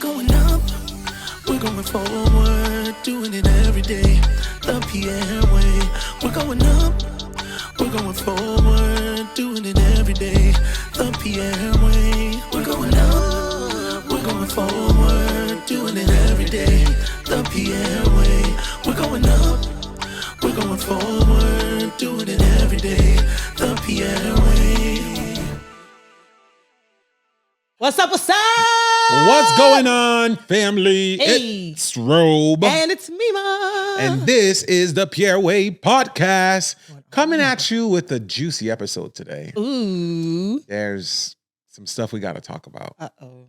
going up, we're going forward, doing it every day, the Pierre way. We're going up, we're going forward, doing it every day, the Pierre way. We're going up, we're going forward, doing it every day, the Pierre way. We're going up, we're going forward, doing it every day, the Pierre way. What's up? What's up? What's going on, family? Hey. It's Robe. And it's Meima. And this is the Pierre Way Podcast, coming at you with a juicy episode today. Ooh. There's some stuff we got to talk about. Uh-oh.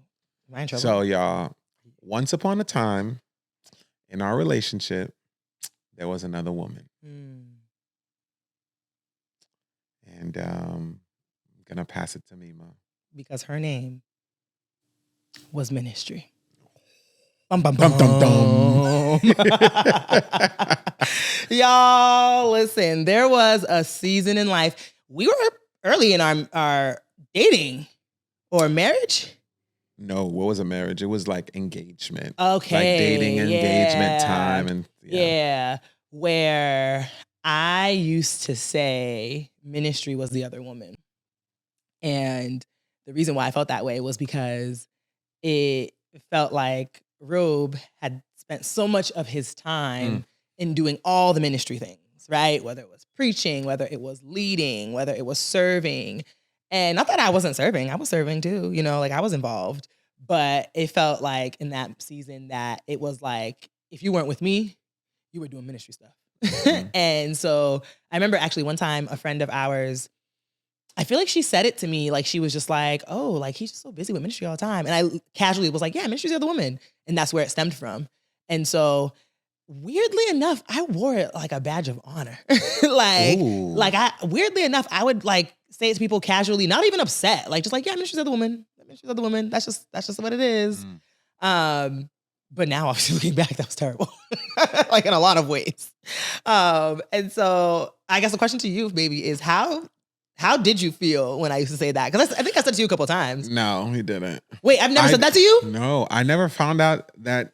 Am I in trouble? So, y'all, once upon a time in our relationship, there was another woman. And I'm going to pass it to Meima. Because her name was Ministry. Bum, bum, Dum, dum, bum. Y'all, listen, there was a season in life. We were early in our dating or marriage. No, what was a marriage? It was like engagement. Okay. Like dating, engagement, time. And yeah. Where I used to say Ministry was the other woman. And the reason why I felt that way was because it felt like Robe had spent so much of his time in doing all the ministry things, right? Whether it was preaching, whether it was leading, whether it was serving. And not that I wasn't serving, I was serving too, like I was involved. But it felt like in that season that it was like, if you weren't with me, you were doing ministry stuff. And so I remember actually one time a friend of ours, I feel like she said it to me, like she was just like, oh, like he's just so busy with ministry all the time. And I casually was like, yeah, ministry's the other woman. And that's where it stemmed from. And so weirdly enough, I wore it like a badge of honor. Weirdly enough, I would like say it to people casually, not even upset, like just like, yeah, ministry's the other woman. Ministry's the other woman. That's just what it is. But now obviously looking back, that was terrible. Like in a lot of ways. And so I guess the question to you maybe is how did you feel when I used to say that? Because I think I said it to you a couple of times. No, he didn't. Wait, I've never said that to you? No, I never found out that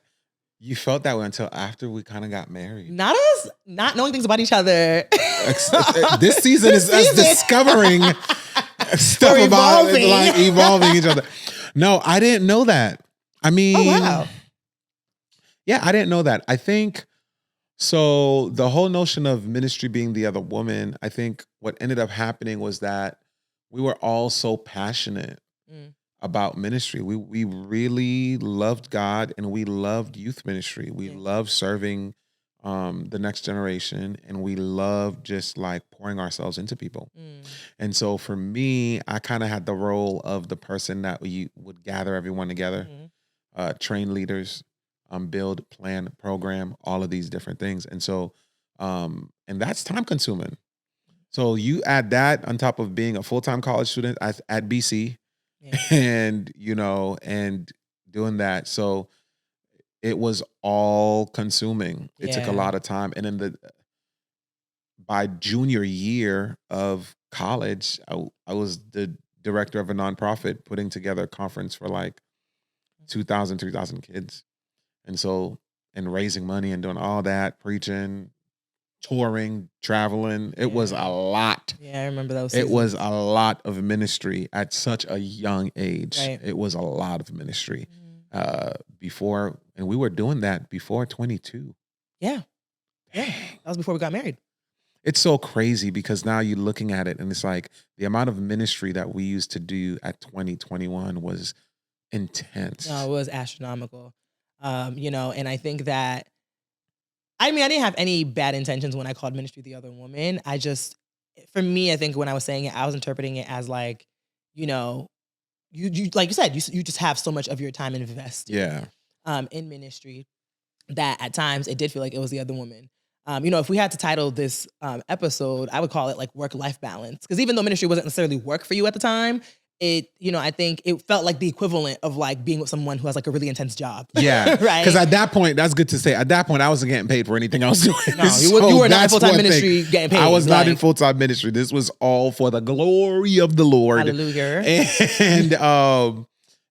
you felt that way until after we kind of got married. Not us not knowing things about each other. This season is us discovering stuff about evolving each other. No, I didn't know that. I mean, oh, wow. Yeah, I didn't know that. I think, so the whole notion of ministry being the other woman, I think what ended up happening was that we were all so passionate about ministry. We really loved God and we loved youth ministry. We loved serving the next generation and we loved just like pouring ourselves into people. And so for me, I kind of had the role of the person that we would gather everyone together, train leaders, build, plan, program, all of these different things. And so, and that's time consuming. So you add that on top of being a full-time college student at BC and, and doing that. So it was all consuming. It took a lot of time. And then by junior year of college, I was the director of a nonprofit putting together a conference for like 2,000, 3,000 kids. And so, and raising money and doing all that, preaching, touring, traveling. It was a lot. Yeah, I remember those. It was a lot of ministry at such a young age. Right. It was a lot of ministry before, and we were doing that before 22. Yeah. That was before we got married. It's so crazy because now you're looking at it and it's like the amount of ministry that we used to do at 2021 was intense. No, it was astronomical. And I think that, I didn't have any bad intentions when I called ministry the other woman. For me, I think when I was saying it, I was interpreting it as like, you like you said, you just have so much of your time invested in ministry that at times it did feel like it was the other woman. If we had to title this episode, I would call it like work-life balance. Because even though ministry wasn't necessarily work for you at the time, I think it felt like the equivalent of like being with someone who has like a really intense job. Yeah. Right. Because at that point, that's good to say. At that point, I wasn't getting paid for anything I was doing. No, you were not in full-time ministry getting paid. I was not in full-time ministry. This was all for the glory of the Lord. Hallelujah.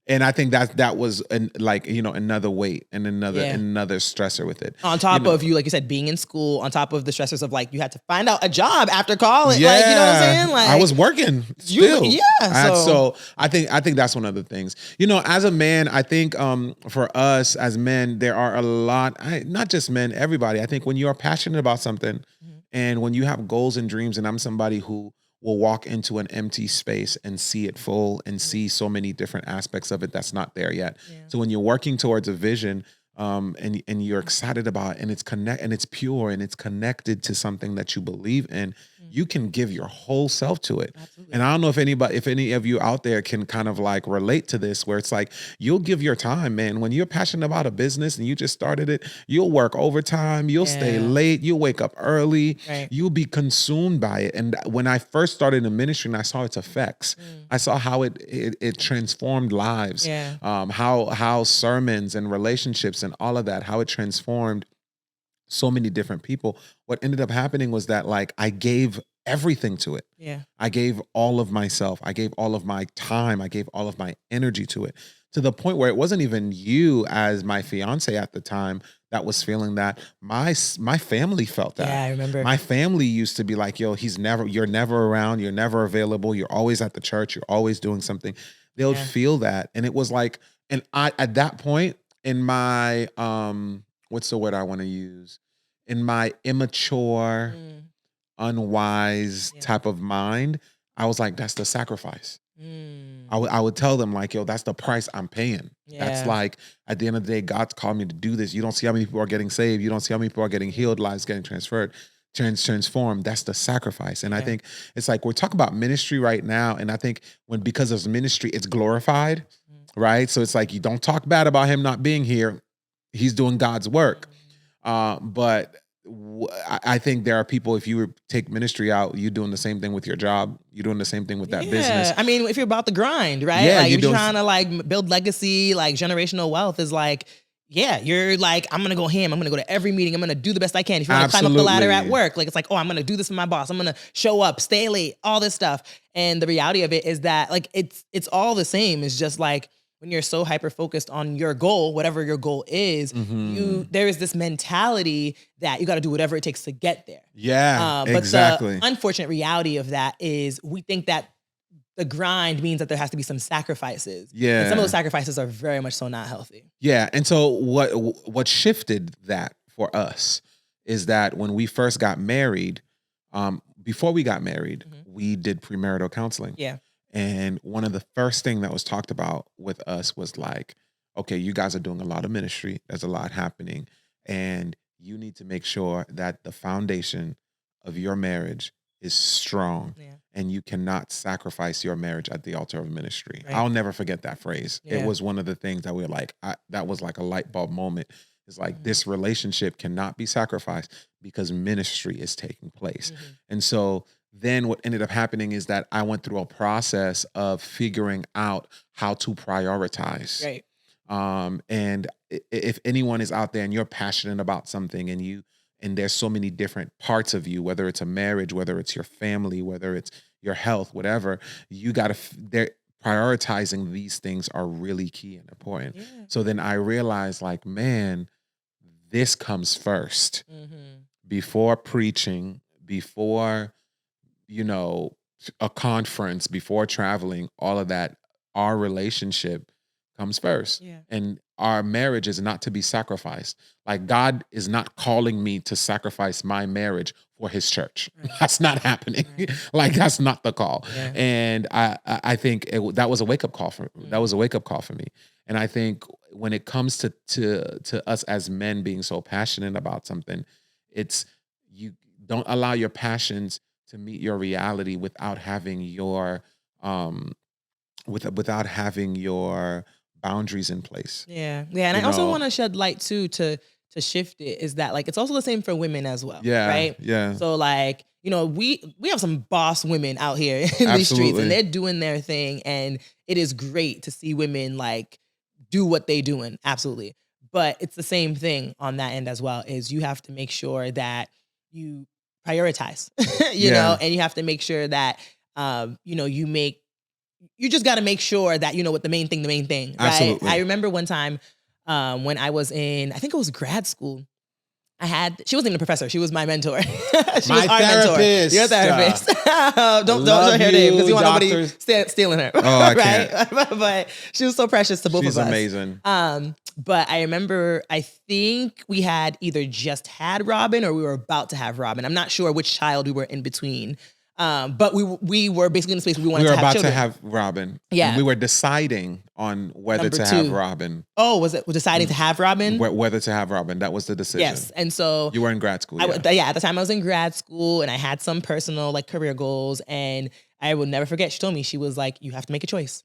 And I think that was another weight and another stressor with it. On top of you, like you said, being in school, on top of the stressors of like you had to find out a job after college. Yeah, like, you know what I'm saying? Like I was working still. So I think that's one of the things. As a man, I think for us as men, there are a lot. Not just men, everybody. I think when you are passionate about something, and when you have goals and dreams, and I'm somebody who will walk into an empty space and see it full and see so many different aspects of it that's not there yet. Yeah. So when you're working towards a vision, and you're excited about it, and it's pure and it's connected to something that you believe in, you can give your whole self to it. Absolutely. And I don't know if any of you out there can kind of like relate to this, where it's like you'll give your time, man. When you're passionate about a business and you just started it, you'll work overtime, you'll stay late, you'll wake up early, you'll be consumed by it. And when I first started in ministry and I saw its effects, I saw how it transformed lives, how sermons and relationships and all of that, how it transformed so many different people. What ended up happening was that like I gave everything to it. Yeah. I gave all of myself. I gave all of my time. I gave all of my energy to it, to the point where it wasn't even you as my fiance at the time that was feeling that. My family felt that. Yeah, I remember. My family used to be like, yo, you're never around. You're never available. You're always at the church. You're always doing something. They would feel that. And it was like, and I, at that point in my, what's the word I want to use? In my immature, unwise type of mind, I was like, that's the sacrifice. I would tell them like, yo, that's the price I'm paying. That's like, at the end of the day, God's called me to do this. You don't see how many people are getting saved. You don't see how many people are getting healed, lives getting transformed. That's the sacrifice. And I think it's like, we're talking about ministry right now. And I think because of ministry, it's glorified, right? So it's like, you don't talk bad about him not being here. He's doing God's work. But I think there are people, if you take ministry out, you're doing the same thing with your job. You're doing the same thing with that business. I mean, if you're about the grind, right? Yeah, like if you're trying to like build legacy, like generational wealth is like, you're like, I'm going to go ham. I'm going to go to every meeting. I'm going to do the best I can. If you want to climb up the ladder at work, like it's like, oh, I'm going to do this for my boss. I'm going to show up, stay late, all this stuff. And the reality of it is that like, it's all the same. It's just like, when you're so hyper focused on your goal, whatever your goal is, there is this mentality that you got to do whatever it takes to get there. Yeah, but exactly. the unfortunate reality of that is we think that the grind means that there has to be some sacrifices. Yeah. And some of those sacrifices are very much so not healthy. Yeah. And so what shifted that for us is that when we first got married, before we got married, we did premarital counseling. Yeah. And one of the first thing that was talked about with us was like, okay, you guys are doing a lot of ministry. There's a lot happening. And you need to make sure that the foundation of your marriage is strong. Yeah. And you cannot sacrifice your marriage at the altar of ministry. Right. I'll never forget that phrase. Yeah. It was one of the things that we were like, that was like a light bulb moment. It's like this relationship cannot be sacrificed because ministry is taking place. And so then what ended up happening is that I went through a process of figuring out how to prioritize. Right. And if anyone is out there and you're passionate about something and there's so many different parts of you, whether it's a marriage, whether it's your family, whether it's your health, whatever, you got to, prioritizing these things are really key and important. Yeah. So then I realized like, man, this comes first before preaching, before a conference, before traveling, all of that, our relationship comes first. Yeah. And our marriage is not to be sacrificed. Like God is not calling me to sacrifice my marriage for his church. Right. That's not happening. Right. Like that's not the call. Yeah. And I think that was a wake up call for me. That was a wake up call for me. And I think when it comes to us as men being so passionate about something, it's you don't allow your passions to meet your reality without having your without having your boundaries in place. Yeah. Yeah. And I also want to shed light too to shift it is that like it's also the same for women as well. Yeah. Right. Yeah. So like, we have some boss women out here in these streets and they're doing their thing. And it is great to see women like do what they doing. Absolutely. But it's the same thing on that end as well, is you have to make sure that you prioritize, you know, and you have to make sure that, you make you just got to make sure that you know what the main thing, right? Absolutely. I remember one time when I was in, I think it was grad school. She wasn't even a professor. She was my mentor. She was our therapist. mentor. Your therapist. don't Love show her name because you want Dr. nobody stealing her. Oh, I right? can't. But she was so precious to both She's of us. amazing. But I remember, I think we had either just had Robin or we were about to have Robin. I'm not sure which child we were in between. But we were basically in a space where we wanted to have children. We were about to have Robin. Yeah. And we were deciding on whether Number to 2. have Robin. Oh, was it deciding to have Robin? Whether to have Robin. That was the decision. Yes. And so you were in grad school. at the time I was in grad school and I had some personal like career goals, and I will never forget. She told me, she was like, you have to make a choice.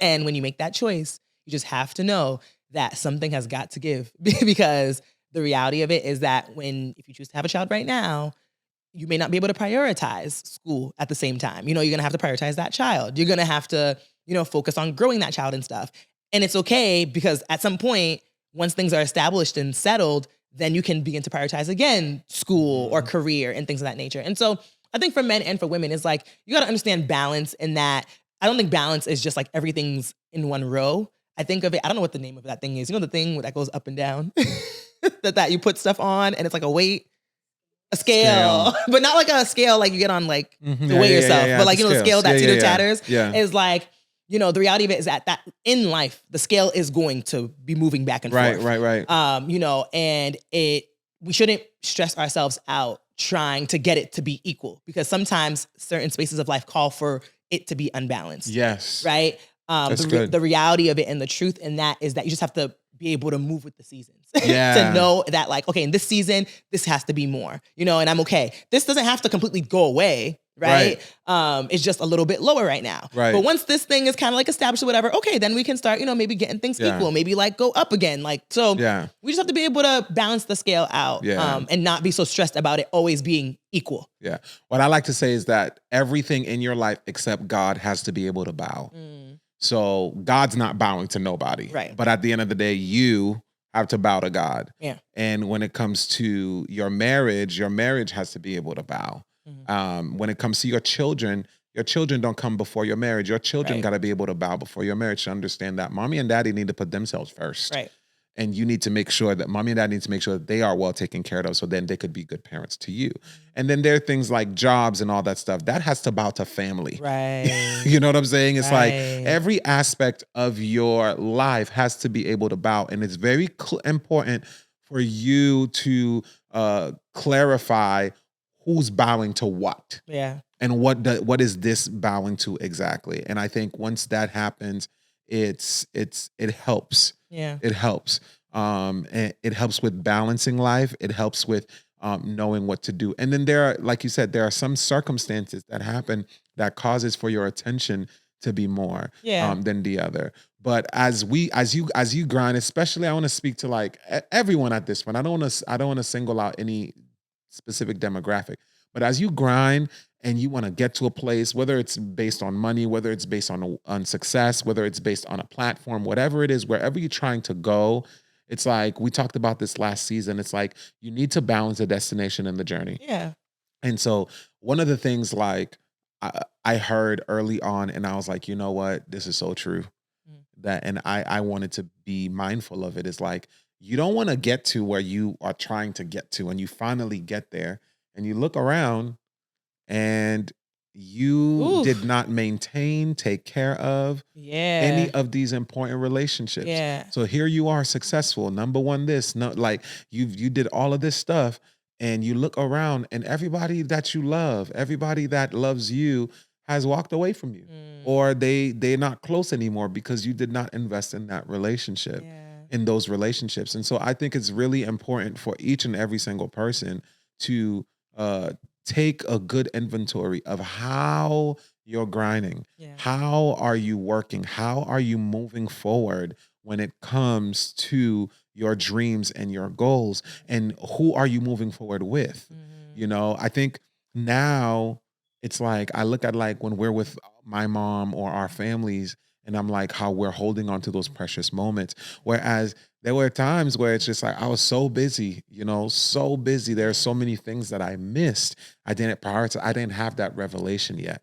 And when you make that choice, you just have to know that something has got to give, because the reality of it is that if you choose to have a child right now, you may not be able to prioritize school at the same time. You're going to have to prioritize that child. You're going to have to, focus on growing that child and stuff. And it's okay, because at some point, once things are established and settled, then you can begin to prioritize again school or career and things of that nature. And so I think for men and for women, it's like, you got to understand balance in that. I don't think balance is just like everything's in one row. I think of it, I don't know what the name of that thing is. The thing that goes up and down that you put stuff on and it's like a weight. A scale. But not like a scale like you get on like to weigh yourself, but like, the scale that teeter tatters is like, the reality of it is that in life, the scale is going to be moving back and forth. Right. And we shouldn't stress ourselves out trying to get it to be equal, because sometimes certain spaces of life call for it to be unbalanced. Yes. Right? The reality of it and the truth in that is that you just have to be able to move with the seasons. To know that like, okay, in this season, this has to be more, and I'm okay. This doesn't have to completely go away, right? It's just a little bit lower right now. Right. But once this thing is kind of like established or whatever, okay, then we can start, maybe getting things equal, maybe like go up again. We just have to be able to balance the scale out and not be so stressed about it always being equal. Yeah. What I like to say is that everything in your life except God has to be able to bow. So God's not bowing to nobody. Right. But at the end of the day, you have to bow to God. Yeah. And when it comes to your marriage has to be able to bow. When it comes to your children don't come before your marriage. Your children got to be able to bow before your marriage to understand that mommy and daddy need to put themselves first. Right. And you need to make sure that mommy and dad need to make sure that they are well taken care of, so then they could be good parents to you. And then there are things like jobs and all that stuff that has to bow to family. Right. You know what I'm saying? It's like every aspect of your life has to be able to bow. And it's very important for you to clarify who's bowing to what. Yeah. And what is this bowing to exactly? And I think once that happens, it helps. Yeah. It helps. And it helps with balancing life. It helps with knowing what to do. And then there are, like you said, there are some circumstances that happen that causes for your attention to be more than the other. But as you grind, especially, I want to speak to like everyone at this point. I don't want to single out any specific demographic. But as you grind and you want to get to a place, whether it's based on money, whether it's based on success, whether it's based on a platform, whatever it is, wherever you're trying to go, it's like, we talked about this last season. It's like, you need to balance the destination and the journey. Yeah. And so one of the things like I heard early on, and I was like, you know what, this is so true. And I wanted to be mindful of it. It's like, you don't want to get to where you are trying to get to, and you finally get there and you look around and you did not take care of any of these important relationships. Yeah. So here you are, successful, number one, like you did all of this stuff, and you look around and everybody that you love, everybody that loves you has walked away from you, or they're not close anymore because you did not invest in that relationship, in those relationships. And so I think it's really important for each and every single person to take a good inventory of how you're grinding. Yeah. How are you working? How are you moving forward when it comes to your dreams and your goals? And who are you moving forward with? I think now it's like, I look at like when we're with my mom or our families, and I'm like, how we're holding on to those precious moments. Whereas there were times where it's just like, I was so busy, so busy. There are so many things that I missed. I didn't prioritize. I didn't have that revelation yet.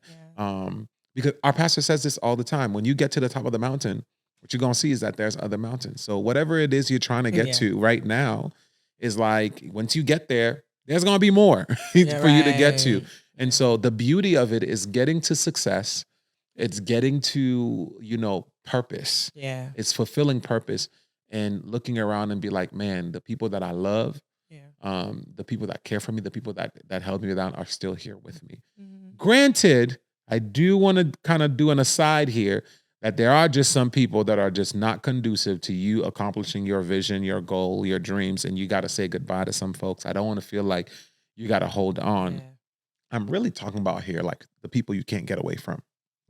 because our pastor says this all the time. When you get to the top of the mountain, what you're going to see is that there's other mountains. So whatever it is you're trying to get to right now is like, once you get there, there's going to be more for you to get to. And so the beauty of it is getting to success. It's getting to, purpose. Yeah. It's fulfilling purpose and looking around and be like, man, the people that I love, the people that care for me, the people that held me down are still here with me. Granted, I do want to kind of do an aside here that there are just some people that are just not conducive to you accomplishing your vision, your goal, your dreams, and you got to say goodbye to some folks. I don't want to feel like you got to hold on. Yeah. I'm really talking about here like the people you can't get away from,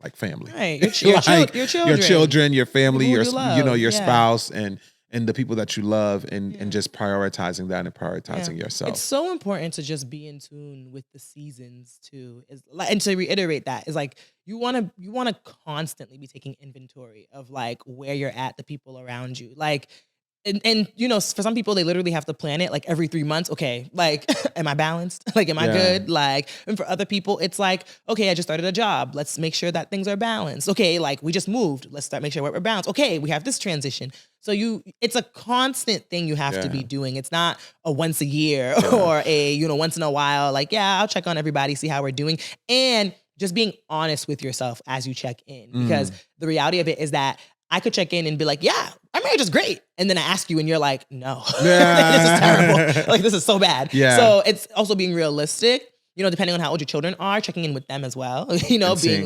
like family. Right. Your children, your family, your love. spouse, and the people that you love, and just prioritizing that and prioritizing yourself. It's so important to just be in tune with the seasons too. And to reiterate that is like you want to constantly be taking inventory of like where you're at, the people around you. Like and for some people they literally have to plan it like every 3 months. Okay, like am I balanced? Like am I good? Like, and for other people it's like, okay, I just started a job. Let's make sure that things are balanced. Okay, like we just moved. Let's make sure we're balanced. Okay, we have this transition. So it's a constant thing you have to be doing. It's not a once a year or a, once in a while, like, I'll check on everybody, see how we're doing. And just being honest with yourself as you check in, because the reality of it is that I could check in and be like, our marriage is great. And then I ask you and you're like, no, this is terrible. Like, this is so bad. Yeah. So it's also being realistic, depending on how old your children are, checking in with them as well,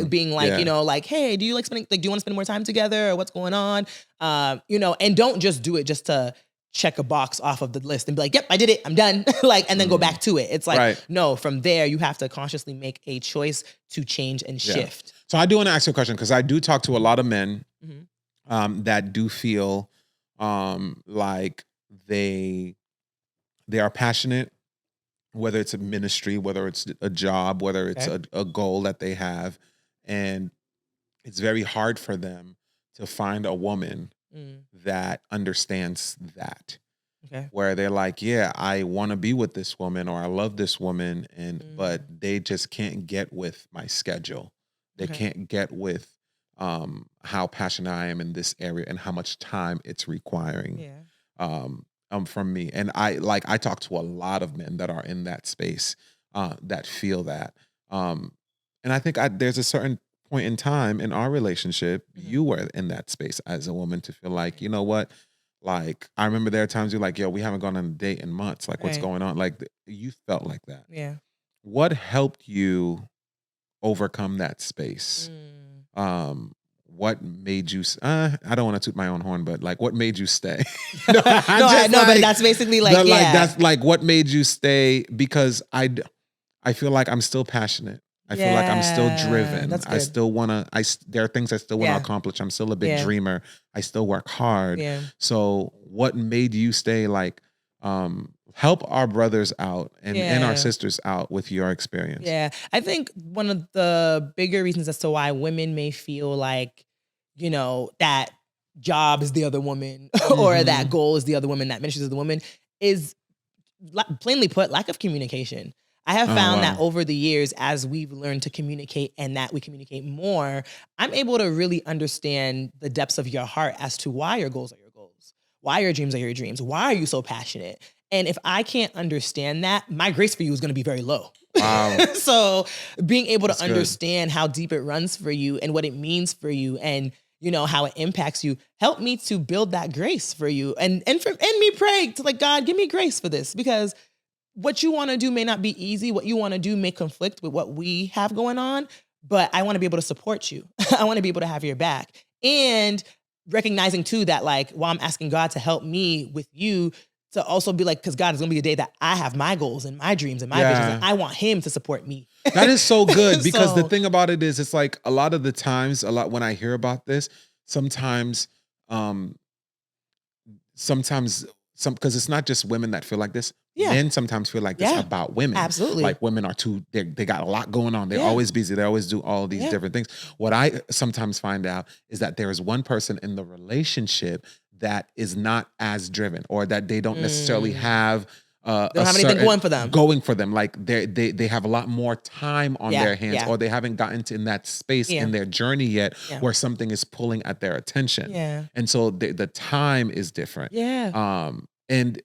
being like, like, hey, do you like spending, like, do you want to spend more time together or what's going on? And don't just do it just to check a box off of the list and be like, yep, I did it, I'm done. Like, and then go back to it. It's like, no, from there, you have to consciously make a choice to change and shift. So I do want to ask you a question, because I do talk to a lot of men that do feel like they are passionate, whether it's a ministry, whether it's a job, whether it's a goal that they have. And it's very hard for them to find a woman that understands that. Okay. Where they're like, I want to be with this woman, or I love this woman, but they just can't get with my schedule. They can't get with how passionate I am in this area and how much time it's requiring from me. And I talk to a lot of men that are in that space that feel that. And I think there's a certain point in time in our relationship, you were in that space as a woman to feel like, you know what? Like, I remember there are times you're like, yo, we haven't gone on a date in months. Like, what's going on? Like, you felt like that. Yeah. What helped you overcome that space? What made you, I don't want to toot my own horn, but like, what made you stay? But that's basically like, that's like, what made you stay? Because I feel like I'm still passionate. I feel like I'm still driven. I still want to, there are things I still want to accomplish. I'm still a big dreamer. I still work hard. Yeah. So what made you stay? Like, help our brothers out and our sisters out with your experience. Yeah. I think one of the bigger reasons as to why women may feel like, that job is the other woman or that goal is the other woman, that ministry is the woman, is plainly put, lack of communication. I have found that over the years, as we've learned to communicate and that we communicate more, I'm able to really understand the depths of your heart as to why your goals are your goals, why your dreams are your dreams, why are you so passionate? And if I can't understand that, my grace for you is going to be very low. Wow. So being able to understand how deep it runs for you and what it means for you and how it impacts you, help me to build that grace for you. And me pray to like, God, give me grace for this, because what you want to do may not be easy. What you want to do may conflict with what we have going on, but I want to be able to support you. I want to be able to have your back. And recognizing too that like, while I'm asking God to help me with you, to also be like, because God is going to be a day that I have my goals and my dreams and my visions, and I want him to support me. That is so good, because the thing about it is, it's like a lot of the times, when I hear about this, sometimes because it's not just women that feel like this. Men sometimes feel like this about women. Absolutely. Like, women are they got a lot going on. They're always busy. They always do all these different things. What I sometimes find out is that there is one person in the relationship that is not as driven, or that they don't necessarily have They don't have anything going for them. Like they have a lot more time on their hands, or they haven't gotten to in that space in their journey yet where something is pulling at their attention. Yeah. And so the time is different. Yeah.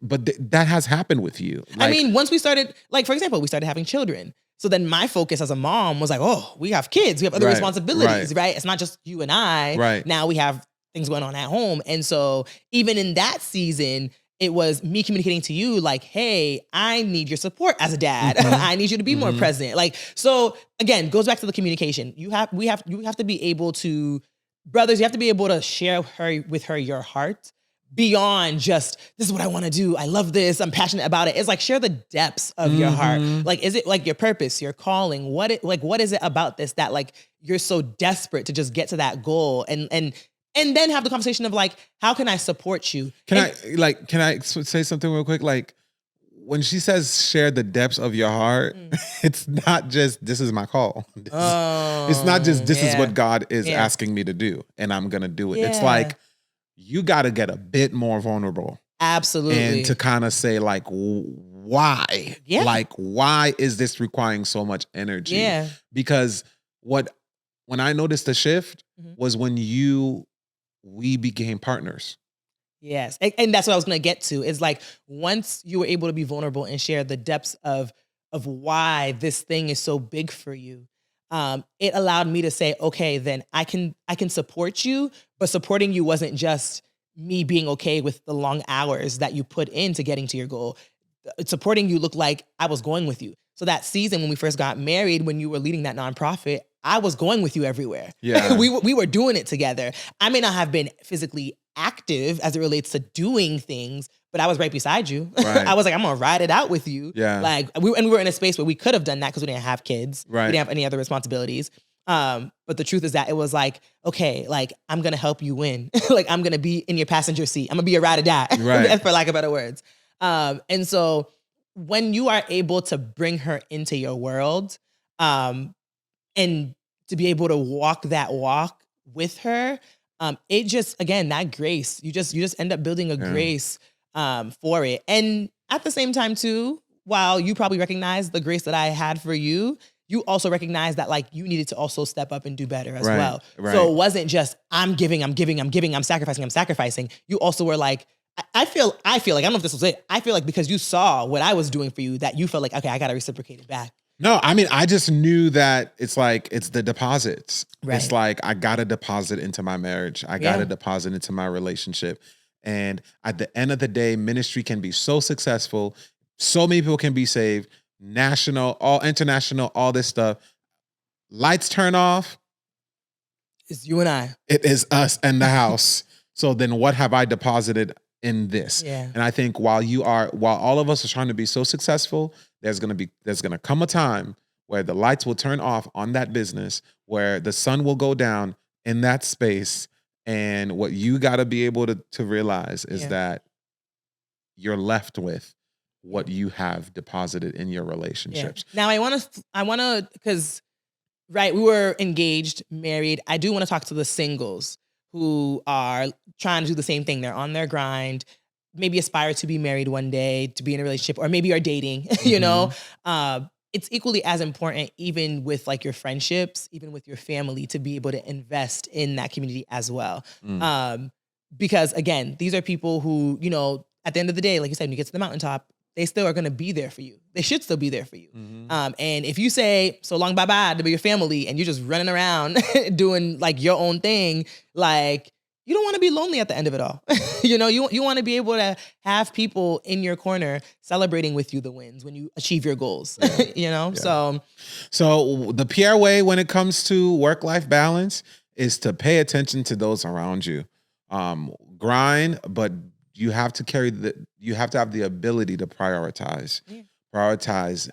But that has happened with you. I mean, once we started, like, for example, we started having children. So then my focus as a mom was like, oh, we have kids, we have other responsibilities, right? It's not just you and I. Right. Now we have things going on at home. And so even in that season, it was me communicating to you like, hey, I need your support as a dad. I need you to be more present. Like, so again, goes back to the communication. You have to be able to, brothers, you have to be able to share with her your heart beyond just, this is what I want to do. I love this. I'm passionate about it. It's like, share the depths of your heart. Like, is it like your purpose, your calling? What is it about this that like you're so desperate to just get to that goal? And then have the conversation of like, how can I support you? Can I say something real quick? Like, when she says share the depths of your heart, it's not just, this is my call. It's not just, this is what God is asking me to do and I'm going to do it. It's like, you got to get a bit more vulnerable. Absolutely. And to kind of say like, why? Yeah. Like, why is this requiring so much energy? Yeah. Because when I noticed the shift was when we became partners. Yes. And that's what I was going to get to is like, once you were able to be vulnerable and share the depths of why this thing is so big for you, it allowed me to say, okay, then I can support you, but supporting you wasn't just me being okay with the long hours that you put into getting to your goal. Supporting you looked like I was going with you. So that season when we first got married, when you were leading that nonprofit, I was going with you everywhere. Yeah. we were doing it together. I may not have been physically active as it relates to doing things, but I was right beside you. Right. I was like, I'm gonna ride it out with you. Yeah. Like we were in a space where we could have done that because we didn't have kids. Right. We didn't have any other responsibilities. But the truth is that it was like, okay, like I'm gonna help you win. Like I'm gonna be in your passenger seat. I'm gonna be your ride or die, right. for lack of better words. And so when you are able to bring her into your world, and to be able to walk that walk with her, it just, again, that grace, you just end up building a grace for it. And at the same time too, while you probably recognize the grace that I had for you, you also recognize that like you needed to also step up and do better as well. Right. So it wasn't just I'm giving, I'm sacrificing. You also were like, I feel like, I don't know if this was it. I feel like because you saw what I was doing for you, that you felt like, okay, I got to reciprocate it back. No, I mean, I just knew that it's like, it's the deposits. Right. It's like, I got to deposit into my marriage. I got to deposit into my relationship. And at the end of the day, ministry can be so successful. So many people can be saved. National, all international, all this stuff. Lights turn off. It's you and I. It is us and the house. So then what have I deposited in this? Yeah. And I think while all of us are trying to be so successful, there's gonna come a time where the lights will turn off on that business, where the sun will go down in that space. And what you gotta be able to realize is that you're left with what you have deposited in your relationships. Now I wanna, because right, we were engaged, married. I do want to talk to the singles who are trying to do the same thing. They're on their grind, maybe aspire to be married one day, to be in a relationship, or maybe are dating, you know? It's equally as important, even with like your friendships, even with your family, to be able to invest in that community as well. Because again, these are people who, you know, at the end of the day, like you said, when you get to the mountaintop, they still are going to be there for you. They should still be there for you. And if you say so long, bye-bye to your family, and you're just running around doing like your own thing, like you don't want to be lonely at the end of it all. You know, you want to be able to have people in your corner celebrating with you the wins when you achieve your goals, you know? Yeah. So the PR way when it comes to work-life balance is to pay attention to those around you. Grind, but you have to have the ability to prioritize. Prioritize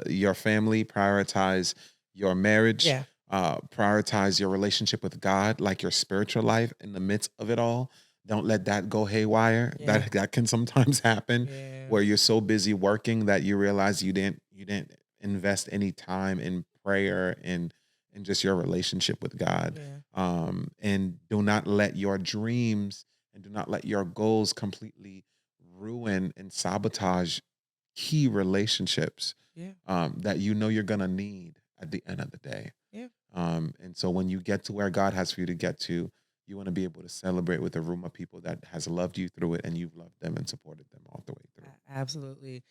your family, prioritize your marriage, prioritize your relationship with God, like your spiritual life in the midst of it all. Don't let that go haywire. That can sometimes happen where you're so busy working that you realize you didn't invest any time in prayer and just your relationship with God. And do not let your dreams and do not let your goals completely ruin and sabotage key relationships that you know you're gonna need at the end of the day. Yeah. And so when you get to where God has for you to get to, you want to be able to celebrate with a room of people that has loved you through it, and you've loved them and supported them all the way through. Absolutely.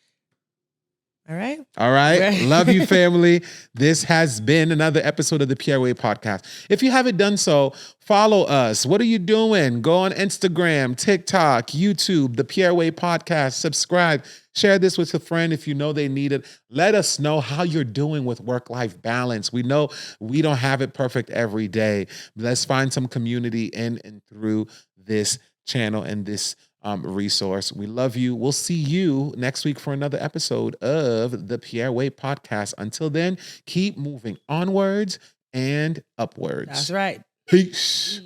All right. All right. Love you, family. This has been another episode of the Pierre Way Podcast. If you haven't done so, follow us. What are you doing? Go on Instagram, TikTok, YouTube, the Pierre Way Podcast. Subscribe. Share this with a friend if you know they need it. Let us know how you're doing with work-life balance. We know we don't have it perfect every day. Let's find some community in and through this channel and this resource. We love you. We'll see you next week for another episode of the Pierre Way Podcast. Until then, keep moving onwards and upwards. That's right. Peace.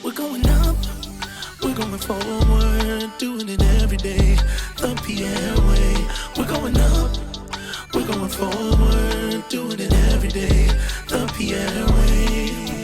We're going up, we're going forward, doing it every day, the Pierre way. We're going up, we're going forward, doing it every day, the Pierre way.